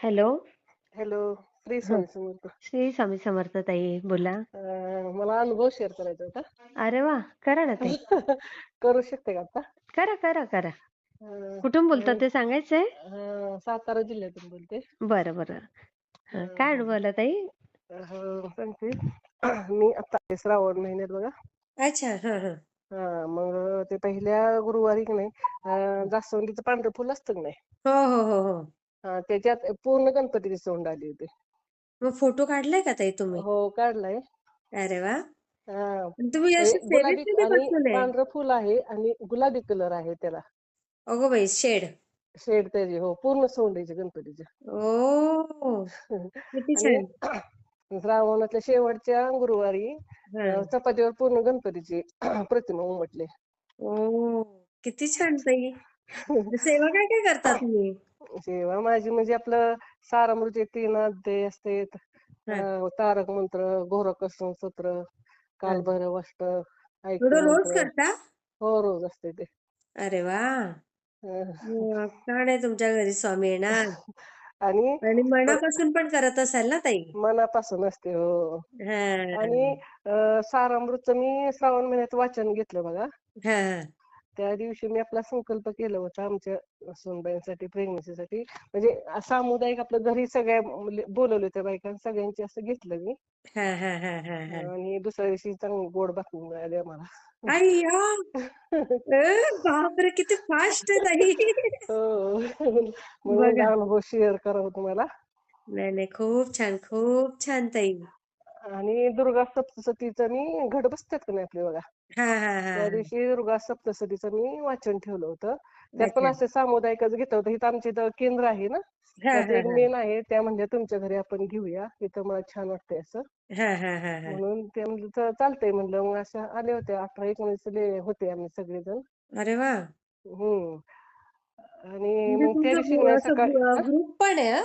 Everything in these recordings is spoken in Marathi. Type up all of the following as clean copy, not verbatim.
हॅलो. हॅलो. श्री हं. स्वामी समर्थ. श्री स्वामी समर्थ ताई बोला. मला अनुभव शेअर करायचा होता. अरे वा, करा ना ताई. करू शकते का आता? करा, करा, करा. अं, कुठून बोलता मी ते सांगायचंय? सातारा जिल्ह्यातून बोलते. बरं, बरं. हं, काय अं, अनुभव आला ताई? सांगते. मी आता श्रावण महिन्यात बघा. अच्छा. हां, हां. मग ते पहिल्या गुरुवारी की नाही जास्वंदीचं पांढरं फुल असतं की नाही, हो, हो, हो, हो. त्याच्यात पूर्ण गणपतीची सोंड आली होती. मग फोटो काढलाय का ताई तुम्ही? हो, काढलाय. अरे वाह! हा, तुम्ही अशी गुलाबी टेरेसमध्ये आणि बसवलंय? पांढरं फुल आहे आणि गुलाबी कलर आहे त्याला. अगो बाई शेड. शेड त्याची हो पूर्ण सोंडायची गणपतीच्या. ओह! किती आणि छान. श्रावणातल्या शेवटच्या गुरुवारी हां. चपातीवर पूर्ण गणपतीची प्रतिमा उमटली. ओह! किती छान ताई. सेवा काय-काय करता तुम्ही? सेवा माझी म्हणजे आपलं सारामृत 3 अध्याय असते. हां, तारक मंत्र, घोरकसं स्तोत्र, हां. कालभैरव अष्टक, ऐक्य एवढं रोज मंत्र. करता? हो, रोज असते ते. अरे वाह! अं, मग छान आहे तुमच्या घरी स्वामी येणार आणि आणि प- मनापासून पण करत असाल ना ताई? मनापासून असते हो. आणि हां. सारामृतचं मी श्रावण महिन्यात वाचन घेतलं बघा. हां, त्या दिवशी मी आपला संकल्प केला होता आमच्या सूनबाईंसाठी, प्रेग्नन्सीसाठी. म्हणजे सामुदायिक आपलं घरी सगळ्या बोलवले होत्या बायकां, सगळ्यांची असं घेतलं मी. हां, हां, हां, हां, हां. आणि दुसऱ्या दिवशी चांगली गोड बातमी मिळाली आम्हाला. अय्या! बापरे! किती फास्ट आहे ताई. हो. म्हणून बघा. म्हणला अनुभव शेअर करावा तुम्हाला. नाही, नाही. खूप छान ताई. आणि दुर्गा सप्तशतीचं मी घट बसतात का नाही आपले बघा, हां, हां, त्या हां, दिवशी दुर्गा सप्तशतीचं मी वाचन ठेवलं होतं. हां. त्यात पण अच्छा. असे सामुदायिकच घेतलं होतं. इथं आमच्या इथं केंद्र आहे ना, हां, त्यात हां, एक हां. मेन आहे. त्या म्हणजे तुमच्या घरी आपण घेऊया, इथं मला छान वाटतंय असं. हां, हां, हां, हां. म्हणून ते म्हणलं चालतंय म्हणलं. मग अशा आले होते 18-19 होते आम्ही सगळेजण. अरे वाह! हम्म. आणि म्हणजे मग त्या तुमचा दिवशी नाही असं सकाळी ग्रुप पण आहे हां?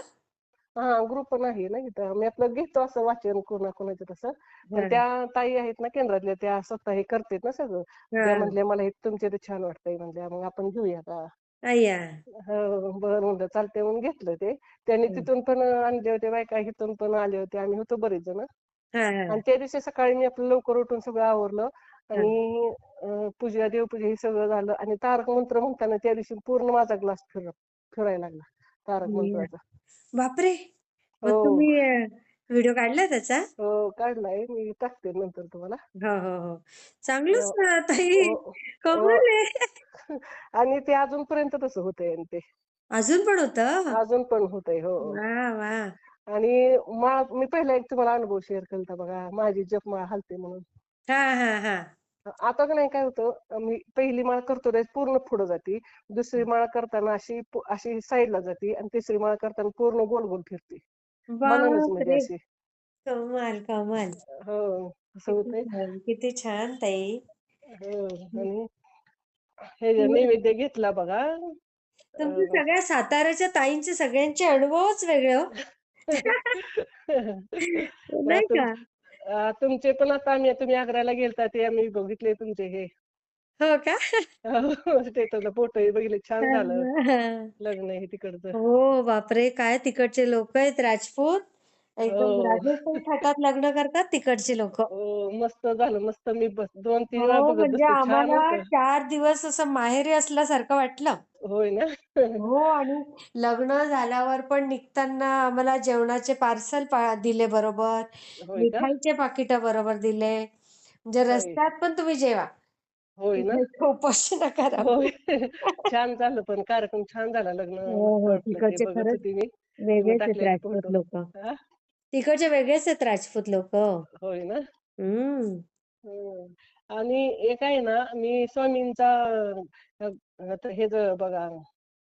हा ग्रुप पण आहे ना इथं. मी आपलं घेतो असं वाचन कोणाकोणाचं तसं. पण हां, त्या ताई आहेत ना केंद्रातल्या, त्या स्वतः हे करतात ना सगळं. त्या हां. म्हणल्या मला हे तुमच्या इथे छान वाटतंय म्हणल्या, मग आपण घेऊया का? अय्या! हो, बरं म्हणलं चालतंय म्हणून घेतलं ते. त्यांनी हं. तिथून पण आणले होते बायका, इथून पण आले होते. आम्ही होतो बरेच जण. हां, आणि हां, त्या दिवशी सकाळी मी आपलं लवकर उठून सगळं आवरलं हां. आणि पूजा, देवपूजा हे सगळं झालं आणि तारक मंत्र म्हणताना त्या दिवशी पूर्ण माझा ग्लास फिरायला लागला तारक अय्या! मंत्राचा. बापरे! मग हो, तुम्ही व्हिडिओ काढलाय त्याचा? हो, काढलाय मी, टाकते नंतर तुम्हाला. हो, हो, हो. चांगलंच अ, ना ताई. अ, कमाल अ, आहे. आणि ते अजूनपर्यंत तसं होतंय आणि ते अजून पण होतं? अजून पण होतंय. हो. वाह! वाह! आणि मी पहिला एक तुम्हाला अनुभव शेअर केलता बघा, माझी जपमाळ हलते म्हणून. हां, हां, हां. आता का नाही काय होतं, मी पहिली माळ करतो त्यावेळेस पूर्ण पुढे जाते. दुसरी माळ करताना अशी अशी साईडला जाते आणि तिसरी माळ करताना पूर्ण गोल गोल फिरते. मनानच म्हणजे बापरे! अशी. कमाल, कमाल. हो, असं किती होतंय. छान, किती छान ताई. हो. आणि हे जे नैवेद्य घेतला बघा. तुमच्या अ, सगळ्या साताऱ्याच्या ताईंचे सगळ्यांचे अनुभवच वेगळे हो. मग नाही का? तुमचे पण आता तुम्ही आग्र्याला गेलता ते आम्ही बघितले तुमचे हे. हो का? स्टेटसला फोटोही बघितले, छान झालं हां, हां. लग्न हे तिकडचं. हो, बापरे! काय तिकडचे लोकं आहेत राजपूत. एकदम हो. राजस्थान थाटात लग्न करतात तिकडची लोकं. हो, मस्त झालं. मस्त मी 2-3 वेळा हो, बघत म्हणजे बसले. छान आम्हाला होतं. 4 दिवस असं माहेरी असल्यासारखं वाटलं. होय ना? हो आणि लग्न झाल्यावर पण निघताना आम्हाला जेवणाचे पार्सल दिले बरोबर. होय का? मिठाईचे पाकिटं बरोबर दिले. म्हणजे होय. रस्त्यात पण तुम्ही जेवा. होय ना? इथे उपाशी नका होय. राहू. छान झालं पण कार्यक्रम छान झाला. लग्न हो, मस्त हो. वाटलं ते तिकडचे बघत खरंच होती मी. तुम्ही वेगळेच आहेत टाकलेले राजपूत फोटो. लोकं. हां, तिकडचे वेगळेच आहेत राजपूत लोकं. होय ना? हं. हं. आणि एक आहे ना, मी स्वामींचा अ, आता हे बघा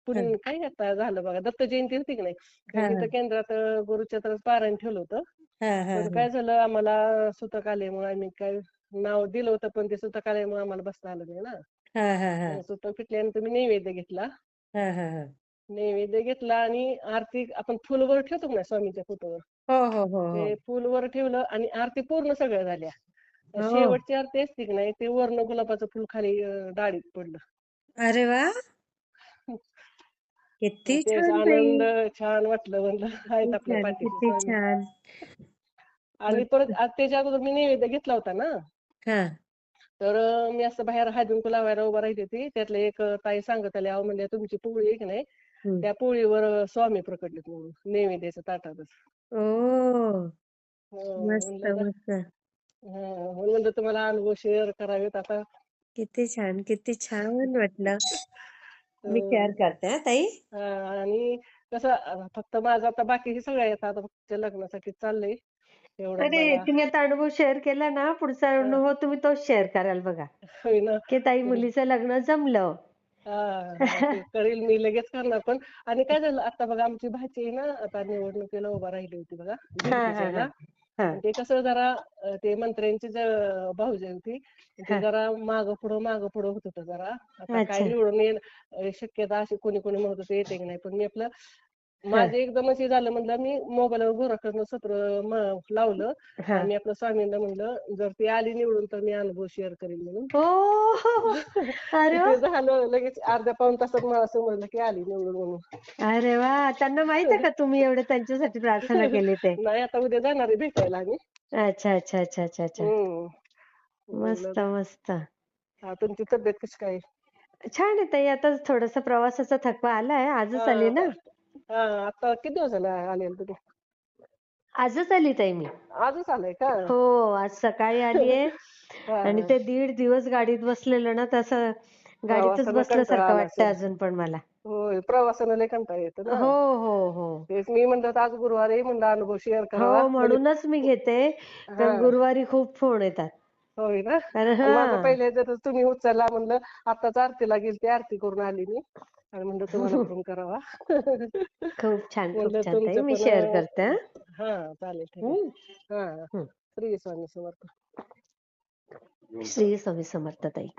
हं. काय आता झालं बघा, दत्त जयंती होती की नाही, तर हां, तिथं हां. केंद्रात गुरुचरित्राचं पारायण ठेवलं होतं. हां, हां, पण हां. काय झालं आम्हाला सुतक आल्यामुळे आम्ही काय नाव दिलं होतं, पण ते सुतक आल्यामुळे आम्हाला बसता आलं नाही ना. हां, हां, हां. मग सुतक फिटल्यानंतर मी नैवेद्य घेतला. हां, हां, हां. नैवेद्य घेतला आणि आरती आपण फुलवर ठेवतो ना स्वामीच्या फोटोवर. हो, हो, हो, हो. ते फुलवर ठेवलं आणि आरती पूर्ण सगळ्या झाल्या. हो. शेवटची आरती असते की नाही, ते वरनं गुलाबाचं फुल खाली डाळीत पडलं. अरे वाह! किती तेच छान ताई. आनंद छान वाटलं म्हणलं आहेत किती आपल्या छान, पाठीशी किती स्वामी. छान. आणि परत मस्त. त्याच्या अगोदर मी नैवेद्य घेतला होता ना. हां. तर मी असं बाहेर हळदी-कुंकू लावायला उभा राहिली होती. त्यातल्या एक ताई सांगत आल्या, "अहो म्हणल्या तुमची पोळी आहे की नाही, हं. त्या पोळीवर स्वामी प्रकटलेत म्हणून नैवेद्याच्या ताटातच." ओह! मस्त, म्हणलं मस्त. म्हणून म्हणलं तुम्हाला अनुभव शेअर करावेत आता. किती छान, किती छान वाटलं. मी शेअर हं. करते हां ताई. आणि कसं फक्त माझं आता बाकीचे सगळे येतात. आता फक्त लग्नासाठी चाललंय. एवढंच अरे, बघा. तुम्ही आता अनुभव शेअर केला ना, पुढचा हां. अनुभव तुम्ही तोच शेअर कराल बघा, होय ना. की ताई ते मुलीचं लग्न जमलं. हां, ते करेल मी लगेच करणार पण. आणि काय झालं आता बघा आमची भाची आहे ना, आता निवडणुकीला उभा राहिली होती बघा हां, हां, झेडपीच्या हां. ह्याला. हां, आणि ते कसं जरा ते मंत्र्यांची भाऊजाई होती. ते हां. जरा मागं-पुढं होत होतं जरा. आता काय अच्छा. निवडून येईल शक्यता अशी कोणी म्हणत होतं येते की नाही. पण मी आपलं हां, माझं एकदमच हे झालं म्हणलं मी मोबाईलवर घोराकडनं सत्र लावलं आणि हां. मी आपलं स्वामींना म्हणलं, "जर ती आली निवडून तर मी अनुभव शेअर करीन" म्हणून. ओह! अरे ते वाह! झालं लगेच अर्ध्या पाऊण तासात मला समजलं की आली निवडून म्हणून. अरे वाह! त्यांना माहीत आहे का तुम्ही एवढे त्यांच्यासाठी प्रार्थना केली ते? नाही आता उद्या जाणार आहे भेटायला आम्ही. अच्छा, अच्छा, अच्छा, अच्छा, अच्छा. हं. मस्त, म्हणलं मस्त. तुमची तब्येत कशी काय? छान आहे ताई. आता थोडासा प्रवासाचा थकवा आलाय. आजच आली हां, ना. आता किती दिवस झाले आलेले तुम्ही? आजच आली ताई मी. आजच आलाय का? हो, आज सकाळी आलीये आणि हां, ते दीड दिवस गाडीत बसलेलं ना, तसं गाडीतच प्रवासानं कंटाळा बसल्यासारखं आला वाटतं असेल. अजून पण मला. होय, प्रवासानं लय कंटाळा येतो ना. हो, हो, हो. तेच मी म्हणलं आज गुरुवार आहे म्हणलं अनुभव शेअर करावा. हो, म्हणजे म्हणूनच मी घेते. कारण हां. गुरुवारी खूप फोन येतात. होय ना. कारण आणि माझं हां. पहिल्या ह्याच्यातच तुम्ही उचलला म्हणलं आत्ताच आरतीला गेलते, आरती करून आली मी. आणि म्हणलं तुम्हाला फोन करावा. खूप छान, खूप म्हणलं छान ताई. तुमचं मी पण शेअर करते हां. चालेल ठीक हं, आहे. हां. हं. श्री स्वामी समर्थ. श्री स्वामी समर्थ ताई.